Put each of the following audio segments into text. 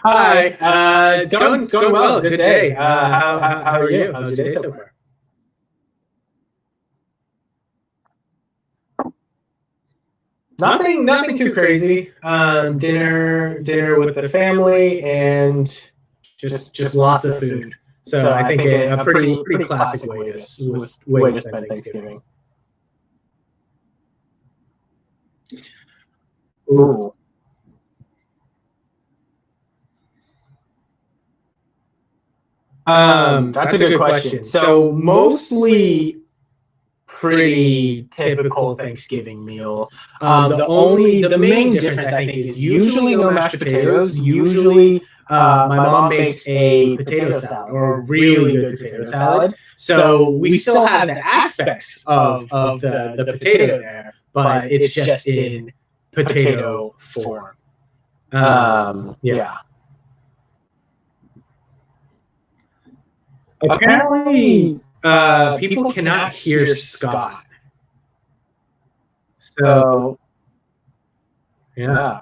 Hi. It's going well. Good day. How are you? How's your day so far? Nothing too crazy. Dinner with the family, and just lots of food. So I think a pretty classic way to spend Thanksgiving. Ooh. That's a good question. So mostly pretty typical Thanksgiving meal. The main difference I think is usually no mashed potatoes. Usually my mom makes a potato salad or a really good potato salad. So we still have the aspects of the potato there, but it's just in potato form. Yeah. Apparently, people cannot hear Scott. So, yeah.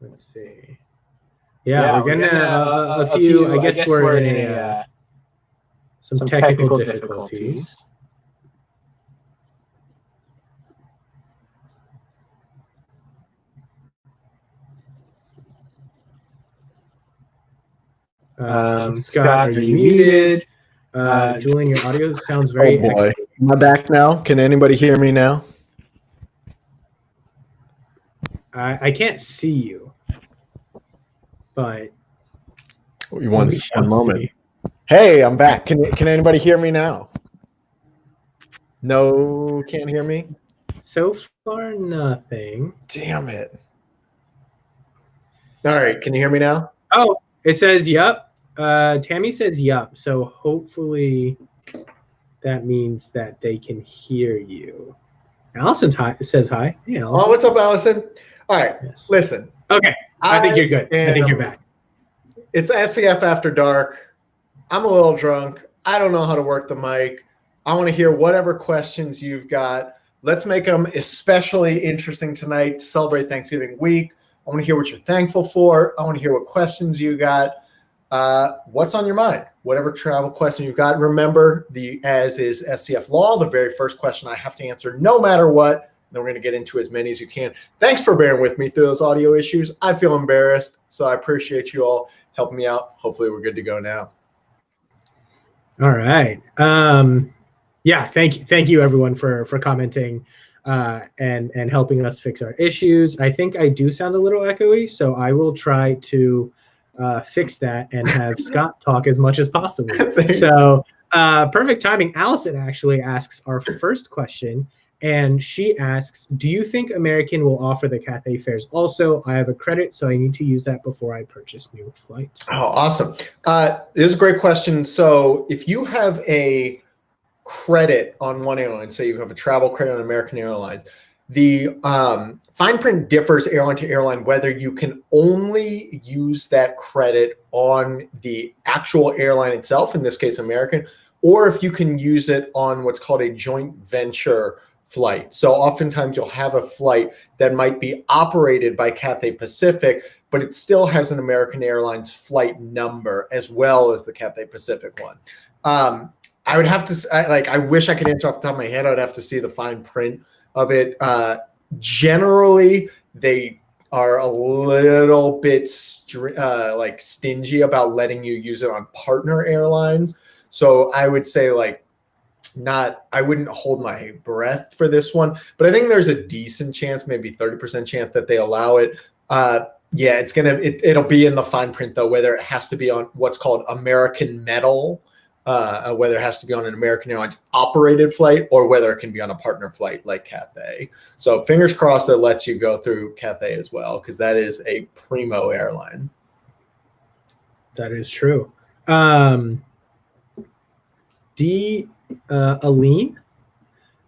Let's see. Yeah, we're gonna a few. I guess we're in some technical difficulties. Scott, are you muted? Julian, your audio sounds very. Oh boy, am I back now? Can anybody hear me now? I can't see you, but one moment. Hey, I'm back. Can anybody hear me now? No, can't hear me. So far, nothing. Damn it! All right, can you hear me now? Oh, it says yup. Tammy says yup. So hopefully that means that they can hear you. Allison says hi. Hey, Allison. Oh, what's up, Allison? All right, yes. Listen. Okay, I think you're good. I think you're back. It's SCF After Dark. I'm a little drunk. I don't know how to work the mic. I want to hear whatever questions you've got. Let's make them especially interesting tonight to celebrate Thanksgiving week. I want to hear what you're thankful for. I want to hear what questions you got. What's on your mind? Whatever travel question you've got. Remember, as is SCF law, the very first question I have to answer no matter what. Then we're going to get into as many as you can. Thanks for bearing with me through those audio issues. I feel embarrassed, so I appreciate you all helping me out. Hopefully we're good to go now. All right. Yeah, thank you everyone for commenting and helping us fix our issues. I think I do sound a little echoey, so I will try to fix that and have Scott talk as much as possible. So perfect timing. Allison actually asks our first question, and she asks, do you think American will offer the Cathay fares also? I have a credit, so I need to use that before I purchase new flights. Oh, awesome. This is a great question. So if you have a credit on one airline, say you have a travel credit on American Airlines, the fine print differs airline to airline whether you can only use that credit on the actual airline itself, in this case American, or if you can use it on what's called a joint venture flight. So oftentimes you'll have a flight that might be operated by Cathay Pacific, but it still has an American Airlines flight number as well as the Cathay Pacific one. I would have to, I wish I could answer off the top of my head. I would have to see the fine print of it. Generally, they are a little bit stingy about letting you use it on partner airlines. So I would say I wouldn't hold my breath for this one, but I think there's a decent chance, maybe 30% chance that they allow it. Yeah, it'll be in the fine print though, whether it has to be on what's called American metal, whether it has to be on an American Airlines operated flight or whether it can be on a partner flight like Cathay. So fingers crossed it lets you go through Cathay as well, because that is a primo airline. That is true. Aline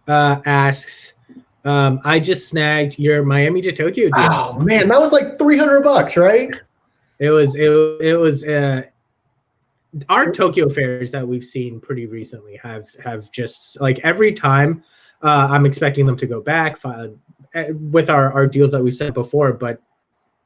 asks, I just snagged your Miami to Tokyo deal. Oh man, that was like $300, right? It was our Tokyo fairs that we've seen pretty recently have just like every time I'm expecting them to go back with our deals that we've said before, but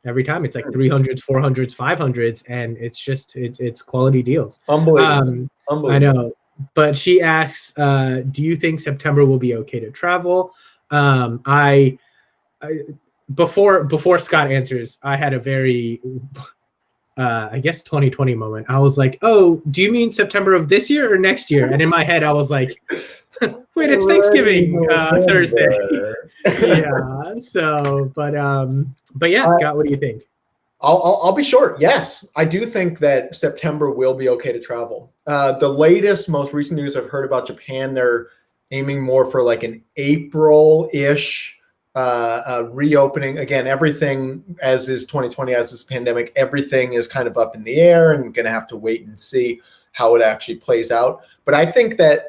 every time it's like 300s, 400s, 500s, and it's quality deals. Unbelievable. I know, but she asks, do you think September will be okay to travel? Before Scott answers, I had a very I guess 2020 moment. I was like, oh, do you mean September of this year or next year? And in my head I was like, wait, it's Thanksgiving Thursday. Yeah. So, but yeah, Scott, what do you think? I'll be short. Yes, I do think that September will be okay to travel. The latest, most recent news I've heard about Japan, they're aiming more for like an April-ish reopening. Again, everything, as is 2020, as this pandemic, everything is kind of up in the air, and going to have to wait and see how it actually plays out. But I think that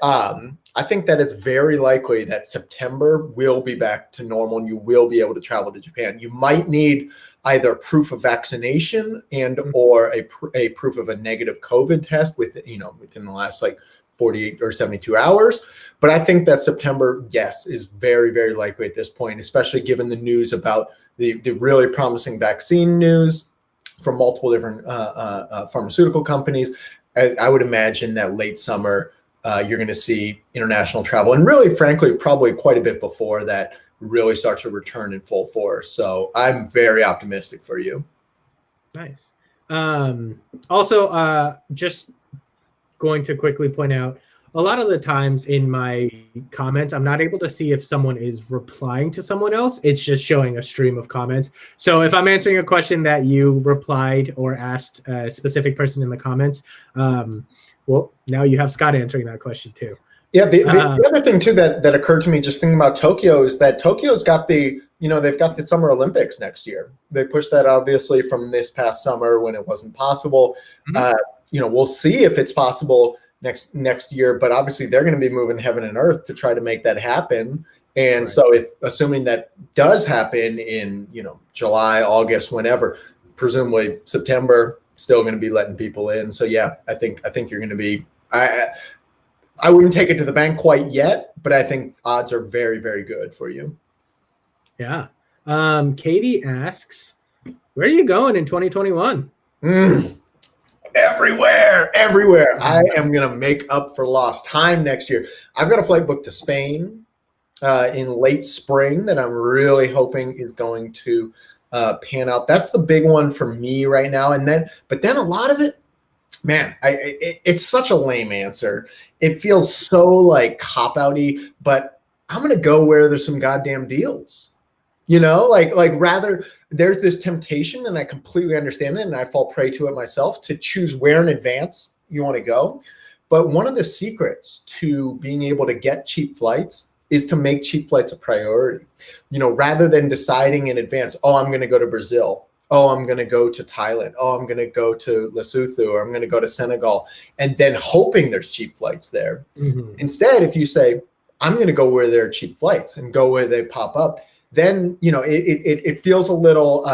it's very likely that September will be back to normal, and you will be able to travel to Japan. You might need either proof of vaccination and or a proof of a negative COVID test within the last like 48 or 72 hours. But I think that September, yes, is very, very likely at this point, especially given the news about the really promising vaccine news from multiple different pharmaceutical companies. I would imagine that late summer, you're going to see international travel, and really, frankly, probably quite a bit before that really start to return in full force. So I'm very optimistic for you. Nice. Also, just going to quickly point out, a lot of the times in my comments, I'm not able to see if someone is replying to someone else. It's just showing a stream of comments. So if I'm answering a question that you replied or asked a specific person in the comments, well, now you have Scott answering that question too. Yeah, the other thing too that occurred to me just thinking about Tokyo is that Tokyo's got they've got the Summer Olympics next year. They pushed that obviously from this past summer when it wasn't possible. Mm-hmm. We'll see if it's possible next year, but obviously they're going to be moving heaven and earth to try to make that happen. And right. So if assuming that does happen in, July, August, whenever, presumably September, still going to be letting people in. So yeah, I think you're going to be, I wouldn't take it to the bank quite yet, but I think odds are very, very good for you. Yeah. Katie asks, where are you going in 2021? Everywhere. I am going to make up for lost time next year. I've got a flight booked to Spain in late spring that I'm really hoping is going to pan out. That's the big one for me right now. But then a lot of it, man, it's such a lame answer. It feels so like cop-outy, but I'm going to go where there's some goddamn deals. Rather, there's this temptation, and I completely understand it, and I fall prey to it myself, to choose where in advance you want to go. But one of the secrets to being able to get cheap flights is to make cheap flights a priority. Rather than deciding in advance, oh, I'm going to go to Brazil. Oh, I'm going to go to Thailand. Oh, I'm going to go to Lesotho, or I'm going to go to Senegal, and then hoping there's cheap flights there. Mm-hmm. Instead, if you say, I'm going to go where there are cheap flights and go where they pop up, then, it feels a little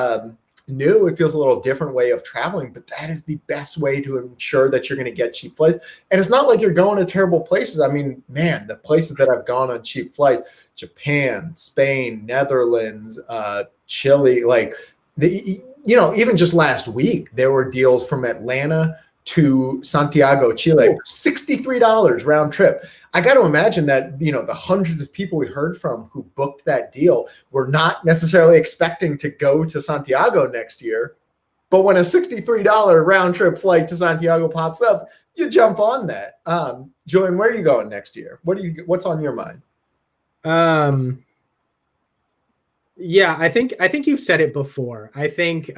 new. It feels a little different way of traveling, but that is the best way to ensure that you're going to get cheap flights. And it's not like you're going to terrible places. I mean, man, the places that I've gone on cheap flights, Japan, Spain, Netherlands, Chile, even just last week, there were deals from Atlanta to Santiago, Chile, $63 round trip. I got to imagine that, the hundreds of people we heard from who booked that deal were not necessarily expecting to go to Santiago next year. But when a $63 round trip flight to Santiago pops up, you jump on that. Julian, where are you going next year? What's on your mind? Yeah, I think you've said it before. I think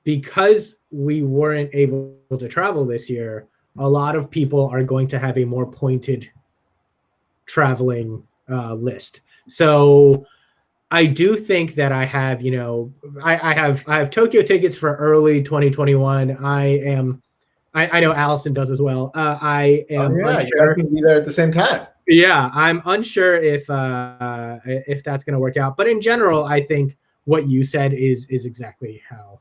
because we weren't able to travel this year, a lot of people are going to have a more pointed traveling list. So I do think that I have, I have Tokyo tickets for early 2021. I know Allison does as well. I am unsure. You can be there at the same time. Yeah, I'm unsure if that's going to work out. But in general, I think what you said is exactly how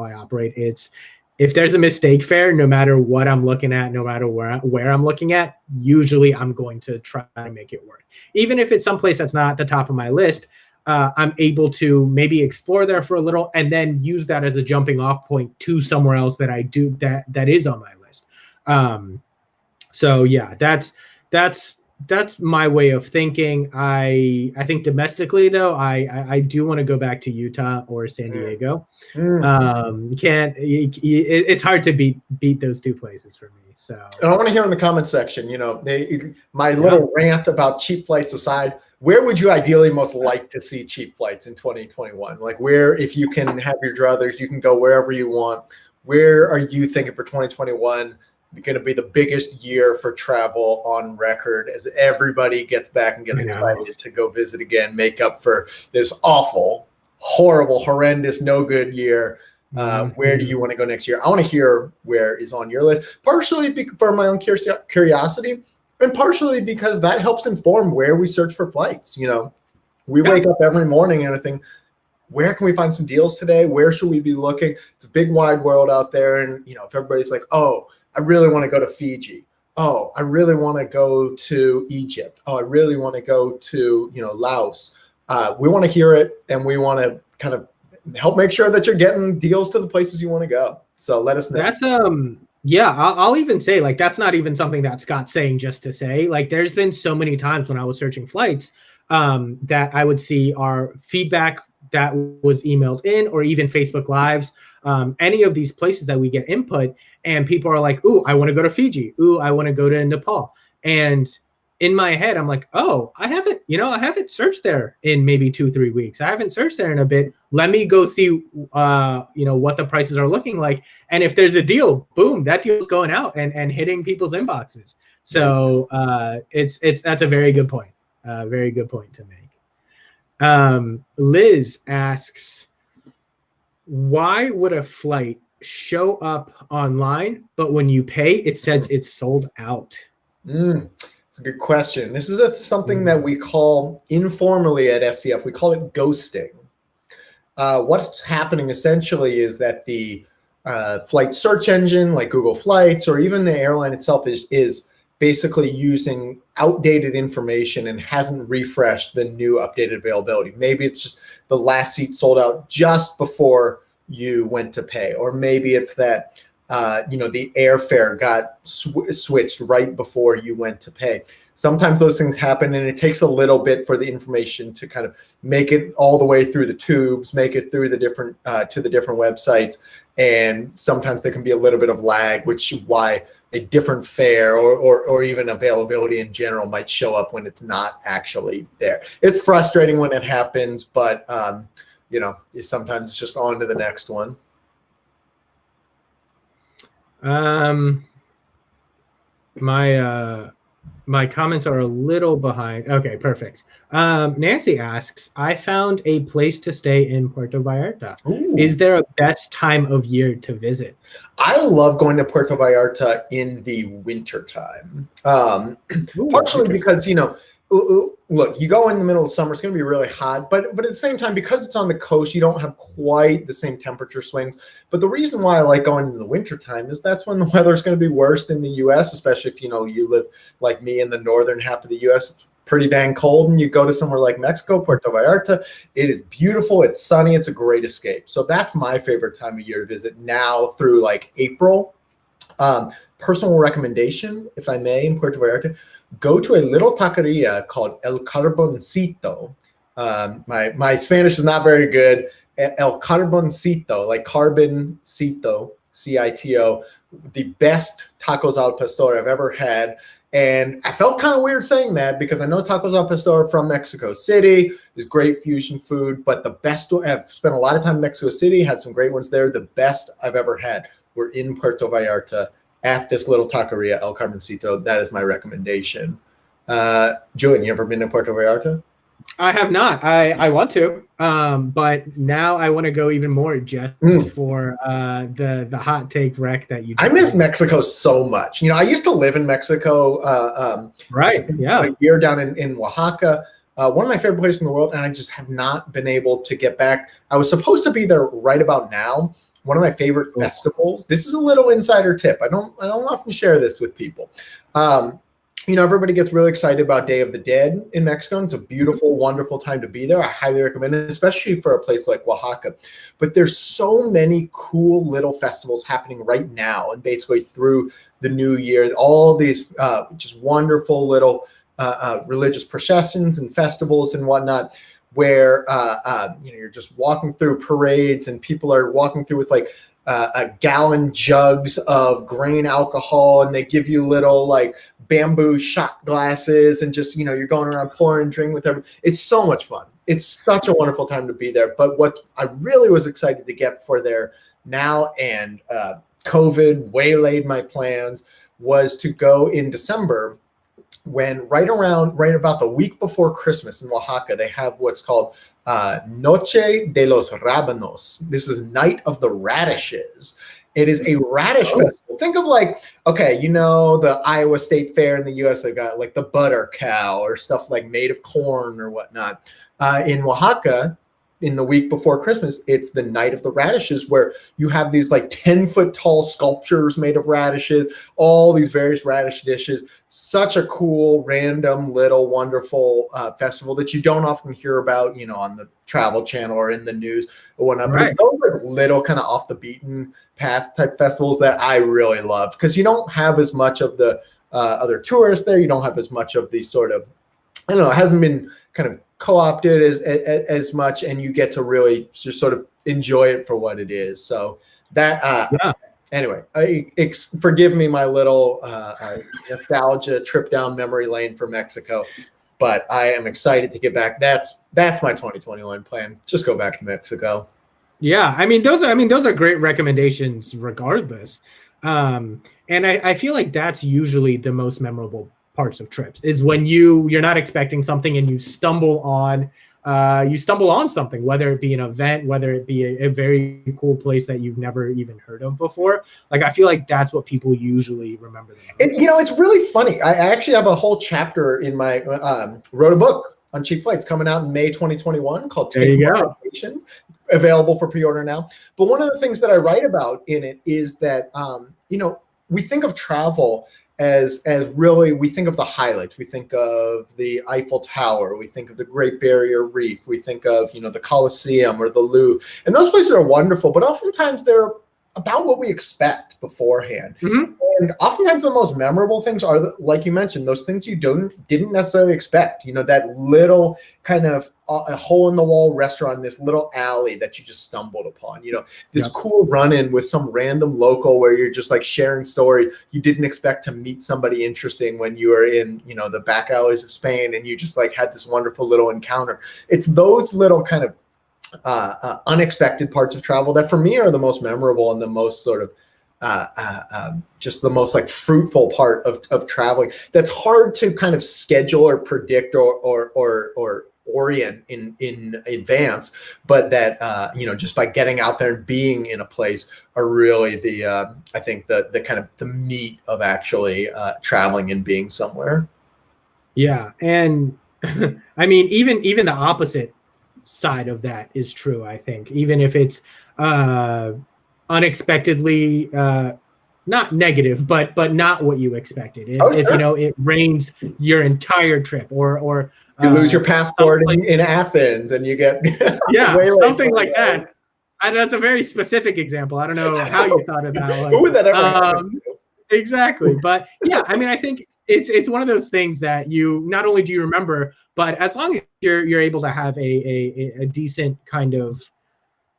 I operate. It's if there's a mistake fare, no matter what I'm looking at, no matter where I'm looking at, usually I'm going to try to make it work. Even if it's someplace that's not at the top of my list, I'm able to maybe explore there for a little and then use that as a jumping off point to somewhere else that I do that is on my list. So yeah, that's my way of thinking. I think domestically though, I do want to go back to Utah or San Diego. It's hard to beat those two places for me. So and I want to hear in the comment section, my little rant about cheap flights aside, where would you ideally most like to see cheap flights in 2021? Like where, if you can have your druthers, you can go wherever you want. Where are you thinking for 2021? Going to be the biggest year for travel on record as everybody gets back and gets excited to go visit again, make up for this awful, horrible, horrendous, no good year. Where do you want to go next year? I want to hear where is on your list, partially for my own curiosity and partially because that helps inform where we search for flights. We wake up every morning and I think, where can we find some deals today? Where should we be looking? It's a big wide world out there. And, if everybody's like, oh, I really want to go to Fiji. Oh, I really want to go to Egypt. Oh, I really want to go to, Laos. We want to hear it, and we want to kind of help make sure that you're getting deals to the places you want to go. So let us know. That's yeah, I'll even say like that's not even something that Scott's saying just to say. Like there's been so many times when I was searching flights that I would see our feedback that was emailed in or even Facebook Lives, any of these places that we get input, and people are like, ooh, I want to go to Fiji. Ooh, I want to go to Nepal. And in my head, I'm like, oh, I haven't searched there in maybe 2-3 weeks. I haven't searched there in a bit. Let me go see, what the prices are looking like. And if there's a deal, boom, that deal's going out and hitting people's inboxes. So that's a very good point. Very good point to make. Liz asks, why would a flight show up online, but when you pay, it says it's sold out? It's a good question. This is something that we call informally at SCF, we call it ghosting. What's happening essentially is that the flight search engine like Google Flights or even the airline itself is basically using outdated information and hasn't refreshed the new updated availability. Maybe it's just the last seat sold out just before you went to pay, or maybe it's that the airfare got switched right before you went to pay. Sometimes those things happen, and it takes a little bit for the information to kind of make it all the way through the tubes, make it through the different to the different websites, and sometimes there can be a little bit of lag, which is why a different fare or even availability in general might show up when it's not actually there. It's frustrating when it happens, but sometimes it's just on to the next one. My comments are a little behind. Okay, perfect. Nancy asks, I found a place to stay in Puerto Vallarta. Ooh. Is there a best time of year to visit? I love going to Puerto Vallarta in the winter time. Partially because, look, you go in the middle of summer, it's going to be really hot, but at the same time, because it's on the coast, you don't have quite the same temperature swings. But the reason why I like going in the winter time is that's when the weather is going to be worst in the U.S., especially if, you live like me in the northern half of the U.S. It's pretty dang cold, and you go to somewhere like Mexico, Puerto Vallarta, it is beautiful, it's sunny, it's a great escape. So that's my favorite time of year to visit now through like April. Personal recommendation, if I may, in Puerto Vallarta, go to a little taqueria called El Carboncito. My Spanish is not very good. El Carboncito, like carboncito, C-I-T-O, the best tacos al pastor I've ever had. And I felt kind of weird saying that because I know tacos al pastor from Mexico City is great fusion food, but the best one, I've spent a lot of time in Mexico City, had some great ones there. The best I've ever had were in Puerto Vallarta at this little taqueria, El Carboncito. That is my recommendation. Julian, you ever been to Puerto Vallarta? I have not. I want to, but now I want to go even more just for the hot take wreck that you just I miss Mexico so much. I used to live in Mexico. Right. Yeah. A year down in Oaxaca. one of my favorite places in the world, and I just have not been able to get back. I was supposed to be there right about now. One of my favorite festivals. This is a little insider tip. I don't often share this with people. Everybody gets really excited about Day of the Dead in Mexico. And it's a beautiful, wonderful time to be there. I highly recommend it, especially for a place like Oaxaca. But there's so many cool little festivals happening right now and basically through the new year. All these just wonderful little religious processions and festivals and whatnot, where you're just walking through parades and people are walking through with like gallon jugs of grain alcohol, and they give you little like bamboo shot glasses, and just you're going around pouring and drinking with everyone. It's so much fun. It's such a wonderful time to be there. But what I really was excited to get for there now, and COVID waylaid my plans, was to go in December, when right about the week before Christmas in Oaxaca, they have what's called Noche de los Rábanos. This is Night of the Radishes. It is a radish festival. Think of like, the Iowa State Fair in the U.S. They've got like the butter cow or stuff like made of corn or whatnot. In Oaxaca, in the week before Christmas, it's the Night of the Radishes, where you have these like 10-foot tall sculptures made of radishes, all these various radish dishes. Such a cool, random, little, wonderful festival that you don't often hear about, on the Travel Channel or in the news or whatnot. Right. But it's those little kind of off the beaten path type festivals that I really love, because you don't have as much of the other tourists there. You don't have as much of the sort of, it hasn't been kind of co-opted as much, and you get to really just sort of enjoy it for what it is. So that anyway, forgive me my little nostalgia trip down memory lane for Mexico, but I am excited to get back. That's my 2021 plan. Just go back to Mexico. Yeah, those are great recommendations regardless. And I feel like that's usually the most memorable parts of trips, is when you're not expecting something and you stumble on something, whether it be an event, whether it be a very cool place that you've never even heard of before. Like, I feel like that's what people usually remember. It's really funny. I actually have a whole chapter in my wrote a book on cheap flights coming out in May 2021 called Take More Vacations, available for pre-order now. But one of the things that I write about in it is that we think of travel as really, we think of the highlights. We think of the Eiffel Tower. We think of the Great Barrier Reef. We think of, the Colosseum or the Louvre. And those places are wonderful, but oftentimes they're about what we expect beforehand. Mm-hmm. And oftentimes the most memorable things are, like you mentioned, those things you didn't necessarily expect. That little kind of a hole in the wall restaurant, this little alley that you just stumbled upon. This cool run-in with some random local where you're just like sharing stories. You didn't expect to meet somebody interesting when you were in, the back alleys of Spain, and you just like had this wonderful little encounter. It's those little kind of unexpected parts of travel that for me are the most memorable and the most sort of just the most like fruitful part of traveling. That's hard to kind of schedule or predict or orient in advance, but that just by getting out there and being in a place are really the I think the kind of the meat of actually traveling and being somewhere. Yeah, and even the opposite side of that is true. I think even if it's unexpectedly not negative, but not what you expected. If it rains your entire trip, or you lose your passport in Athens and you get something like that. And that's a very specific example. I don't know how you thought of that one. Who would that ever happen to? Exactly, but I think it's one of those things that you not only do you remember, but as long as you're able to have a decent kind of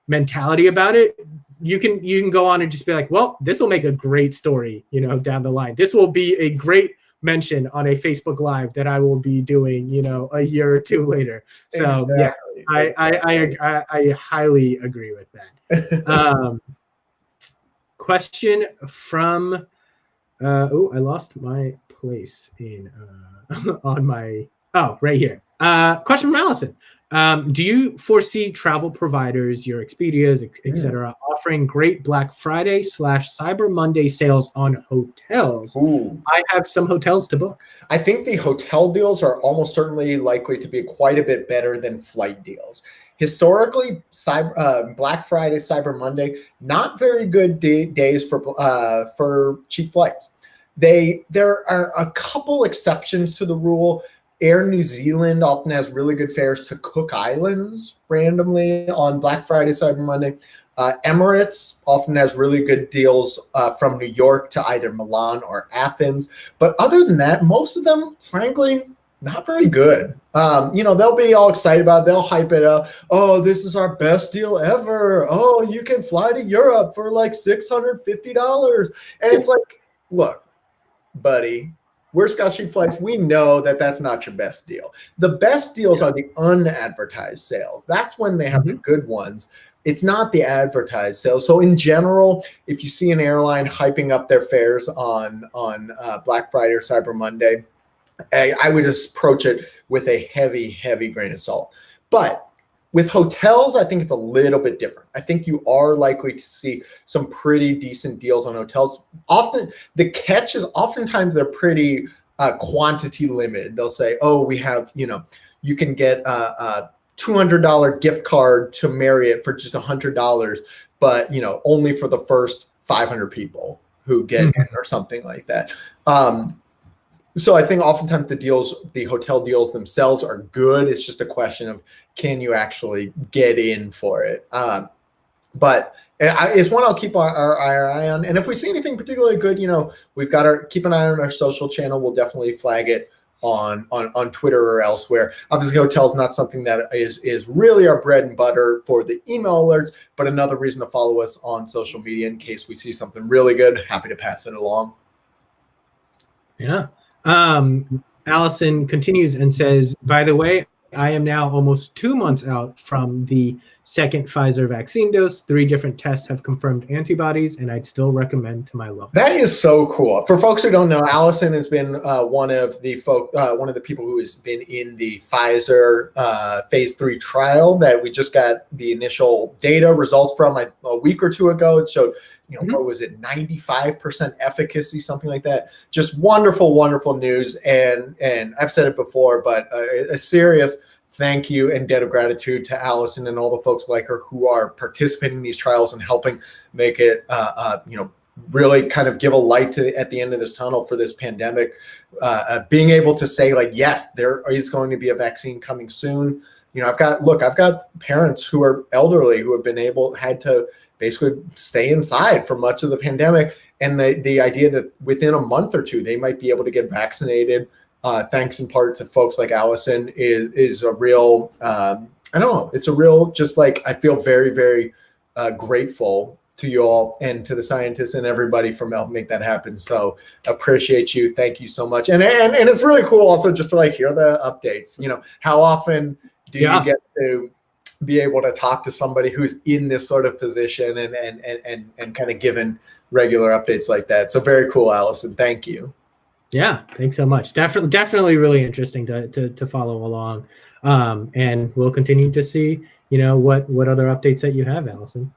mentality about it, you can go on and just be like, well, this will make a great story, down the line. This will be a great mention on a Facebook Live that I will be doing, a year or two later. So exactly. I highly agree with that. Question from I lost my place in on my right here. Question from Allison. Do you foresee travel providers, your Expedias, et cetera, offering great Black Friday / Cyber Monday sales on hotels? Ooh. I have some hotels to book. I think the hotel deals are almost certainly likely to be quite a bit better than flight deals. Historically, Black Friday, Cyber Monday, not very good days for cheap flights. There are a couple exceptions to the rule. Air New Zealand often has really good fares to Cook Islands randomly on Black Friday, Cyber Monday. Emirates often has really good deals from New York to either Milan or Athens. But other than that, most of them, frankly, not very good. They'll be all excited about it. They'll hype it up. Oh, this is our best deal ever. Oh, you can fly to Europe for like $650. And it's like, look, buddy, we're Scott Street Flights. We know that that's not your best deal. The best deals are the unadvertised sales. That's when they have the good ones. It's not the advertised sales. So in general, if you see an airline hyping up their fares on Black Friday or Cyber Monday, I would just approach it with a heavy, heavy grain of salt. But with hotels, I think it's a little bit different. I think you are likely to see some pretty decent deals on hotels. Often, the catch is oftentimes they're pretty quantity limited. They'll say, oh, we have, you can get a $200 gift card to Marriott for just $100, but, only for the first 500 people who get in or something like that. So I think oftentimes the hotel deals themselves are good. It's just a question of, can you actually get in for it? But it's one I'll keep our eye on. And if we see anything particularly good, we've got keep an eye on our social channel. We'll definitely flag it on Twitter or elsewhere. Obviously, hotels not something that is really our bread and butter for the email alerts, but another reason to follow us on social media in case we see something really good. Happy to pass it along. Yeah. Allison continues and says, by the way, I am now almost 2 months out from the second Pfizer vaccine dose. 3 different tests have confirmed antibodies, and I'd still recommend to my loved ones. That is so cool. For folks who don't know, Allison has been one of the people who has been in the Pfizer phase 3 trial that we just got the initial data results from a week or two ago. It showed, what was it, 95% efficacy, something like that. Just wonderful, wonderful news. And I've said it before, but a serious thank you and debt of gratitude to Allison and all the folks like her who are participating in these trials and helping make it, really kind of give a light at the end of this tunnel for this pandemic. Being able to say, like, yes, there is going to be a vaccine coming soon. I've got parents who are elderly who have had to basically stay inside for much of the pandemic. And the idea that within a month or two, they might be able to get vaccinated, thanks in part to folks like Allison, is a real, it's a real, just like, I feel very, very grateful to you all and to the scientists and everybody for helping make that happen. So appreciate you. Thank you so much. And it's really cool also just to hear the updates. How often do you get to be able to talk to somebody who's in this sort of position and kind of given regular updates like that. So very cool, Allison. Thank you. Yeah, thanks so much. Definitely really interesting to follow along. And we'll continue to see, what other updates that you have, Allison.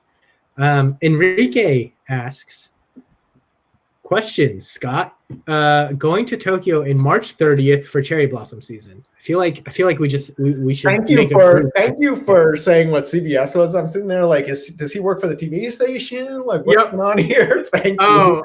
Enrique asks, question, Scott, going to Tokyo in March 30th for cherry blossom season. I feel like we should. Thank you for saying what CBS was. I'm sitting there like, does he work for the TV station? Like, what's going on here? Thank you.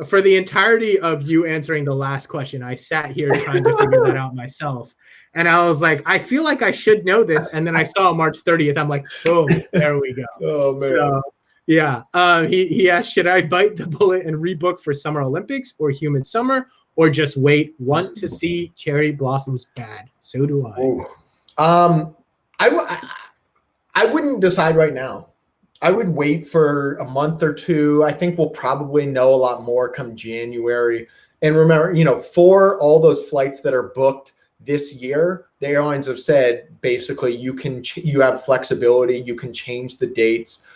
For the entirety of you answering the last question, I sat here trying to figure that out myself. And I was like, I feel like I should know this. And then I saw March 30th. I'm like, boom, there we go. Oh, man. So, yeah. He asked, should I bite the bullet and rebook for Summer Olympics or Humid Summer, or just wait? Want to see cherry blossoms bad. So do I. I wouldn't decide right now. I would wait for a month or two. I think we'll probably know a lot more come January. And remember, for all those flights that are booked this year, the airlines have said basically you have flexibility. You can change the dates.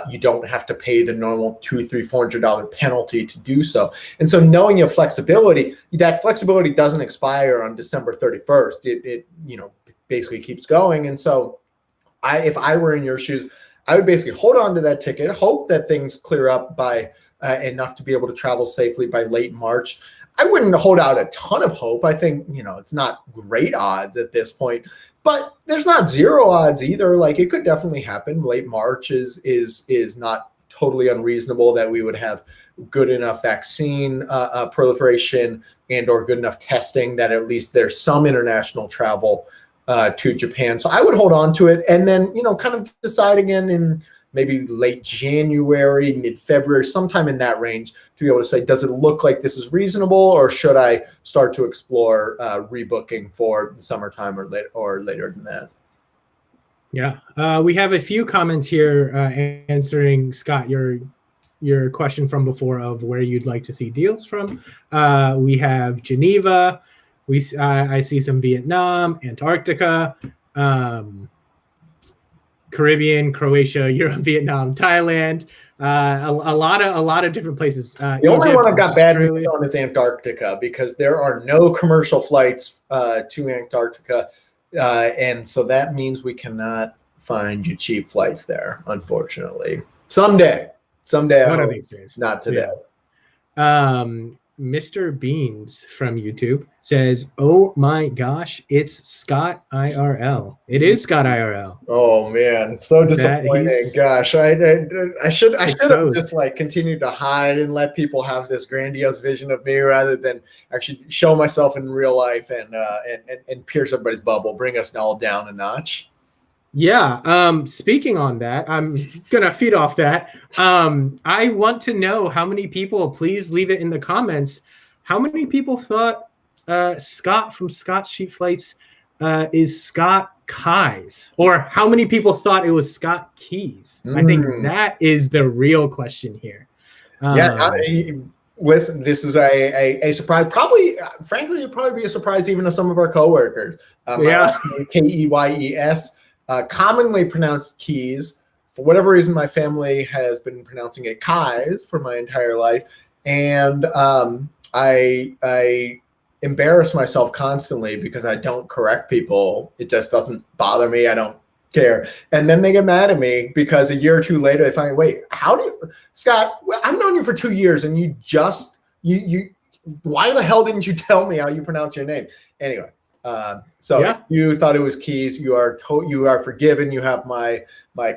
You don't have to pay the normal $200, $300, $400 penalty to do so. And so knowing you have flexibility, that flexibility doesn't expire on December 31st. It basically keeps going. And so if I were in your shoes, I would basically hold on to that ticket, hope that things clear up by enough to be able to travel safely by late March. I wouldn't hold out a ton of hope. I think, it's not great odds at this point, but there's not zero odds either. Like, it could definitely happen. Late March is not totally unreasonable that we would have good enough vaccine proliferation and or good enough testing that at least there's some international travel to Japan. So I would hold on to it and then, kind of decide again in maybe late January, mid-February, sometime in that range to be able to say, does it look like this is reasonable, or should I start to explore rebooking for the summertime or later than that? Yeah, we have a few comments here answering, Scott, your question from before of where you'd like to see deals from. We have Geneva. I see some Vietnam, Antarctica, Caribbean, Croatia, Europe, Vietnam, Thailand, a lot of different places. The only one I've got bad news on is Antarctica, because there are no commercial flights to Antarctica, and so that means we cannot find you cheap flights there, unfortunately. Someday. One of these days. Not today. Yeah. Mr. Beans from YouTube says, "Oh my gosh, it's Scott IRL." It is Scott IRL. Oh man, so disappointing. Gosh, I should have just continued to hide and let people have this grandiose vision of me rather than actually show myself in real life and pierce everybody's bubble, bring us all down a notch. Yeah. Speaking on that, I'm gonna feed off that. I want to know how many people. Please leave it in the comments. How many people thought Scott from Scott's Cheap Flights is Scott Keys, or how many people thought it was Scott Keys? I think that is the real question here. Listen, this is a surprise. Probably, frankly, it'd probably be a surprise even to some of our coworkers. Keyes. Commonly pronounced keys. For whatever reason, my family has been pronouncing it Keys for my entire life, and I embarrass myself constantly because I don't correct people. It just doesn't bother me. I don't care, and then they get mad at me because a year or two later they find, wait, how do you, Scott? I've known you for 2 years, and you why the hell didn't you tell me how you pronounce your name? Anyway. If you thought it was Keys, you are forgiven. You have my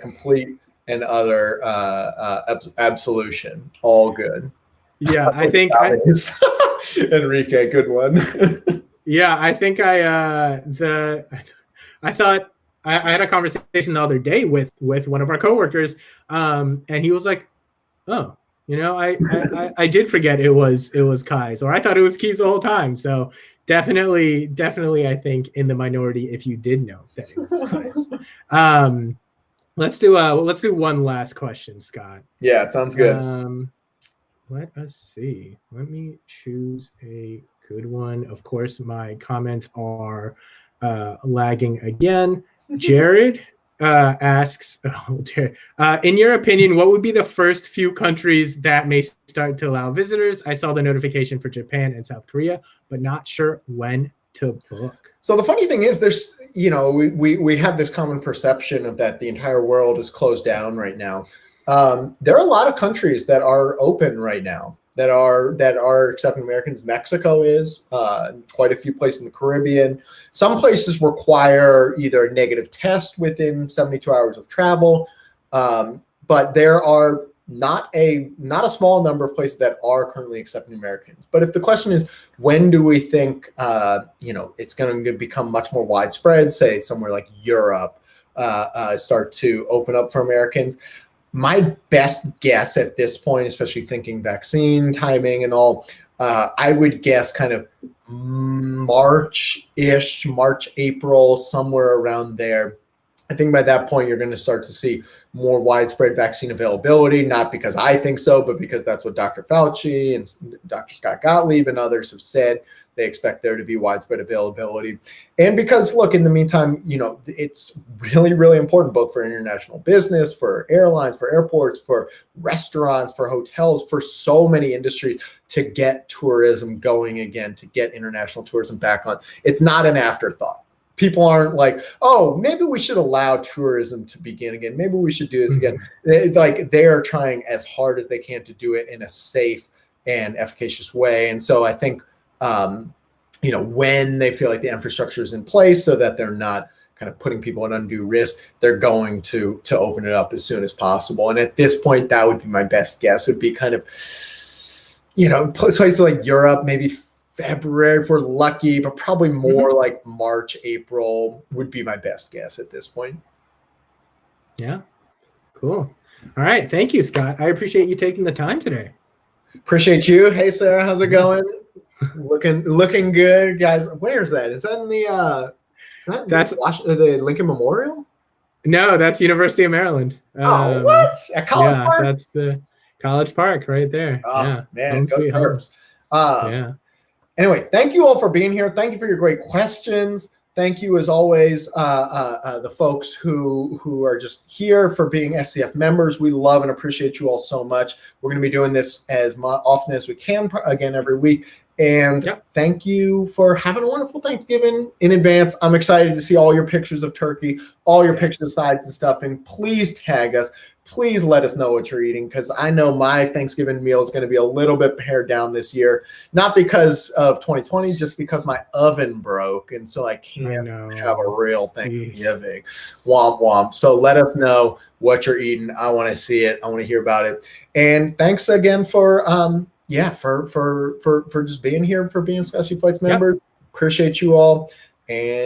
complete and utter absolution. All good. Yeah, I think Enrique, good one. Yeah, I think I thought I had a conversation the other day with one of our coworkers, and he was like, "Oh, I did forget it was Keys, or I thought it was Keys the whole time." So definitely, I think in the minority if you did know that it was Keys. Let's do one last question, Scott. Yeah, sounds good. Let us see. Let me choose a good one. Of course, my comments are lagging again. Jared asks, in your opinion, what would be the first few countries that may start to allow visitors? I saw the notification for Japan and South Korea, but not sure when to book. So the funny thing is, there's, we have this common perception of that the entire world is closed down right now. There are a lot of countries that are open right now that are accepting Americans. Mexico is, quite a few places in the Caribbean. Some places require either a negative test within 72 hours of travel, but there are not a small number of places that are currently accepting Americans. But if the question is, when do we think it's going to become much more widespread, say somewhere like Europe, start to open up for Americans? My best guess at this point, especially thinking vaccine timing and all, I would guess kind of March-ish, March, April, somewhere around there. I think by that point, you're going to start to see more widespread vaccine availability, not because I think so, but because that's what Dr. Fauci and Dr. Scott Gottlieb and others have said. They expect there to be widespread availability. And because, look, in the meantime, it's really, really important both for international business, for airlines, for airports, for restaurants, for hotels, for so many industries to get tourism going again, to get international tourism back on. It's not an afterthought. people aren't like, oh, maybe we should allow tourism to begin again. Maybe we should do this again. Like they are trying as hard as they can to do it in a safe and efficacious way. And so I think, when they feel like the infrastructure is in place so that they're not kind of putting people at undue risk, they're going to open it up as soon as possible. And at this point, that would be my best guess. It would be kind of, places like Europe, maybe February if we're lucky, but probably more like March, April would be my best guess at this point. Yeah, cool. All right. Thank you, Scott. I appreciate you taking the time today. Appreciate you. Hey, Sarah, how's it going? Looking good, guys. Where is that? Is that in the that's the Lincoln Memorial? No, that's University of Maryland. What? At College Park? That's the College Park right there. Oh, yeah, man, go Terps. Yeah. Anyway, thank you all for being here. Thank you for your great questions. Thank you, as always, the folks who are just here for being SCF members. We love and appreciate you all so much. We're going to be doing this as often as we can, again, every week. And thank you for having a wonderful Thanksgiving in advance. I'm excited to see all your pictures of turkey, all your pictures of sides and stuff. And please tag us. Please let us know what you're eating, because I know my Thanksgiving meal is going to be a little bit pared down this year, not because of 2020, just because my oven broke, and so I can't have a real Thanksgiving. Womp womp. So let us know what you're eating. I want to see it. I want to hear about it. And thanks again for for just being here, for being Scott Flights members. Appreciate you all. And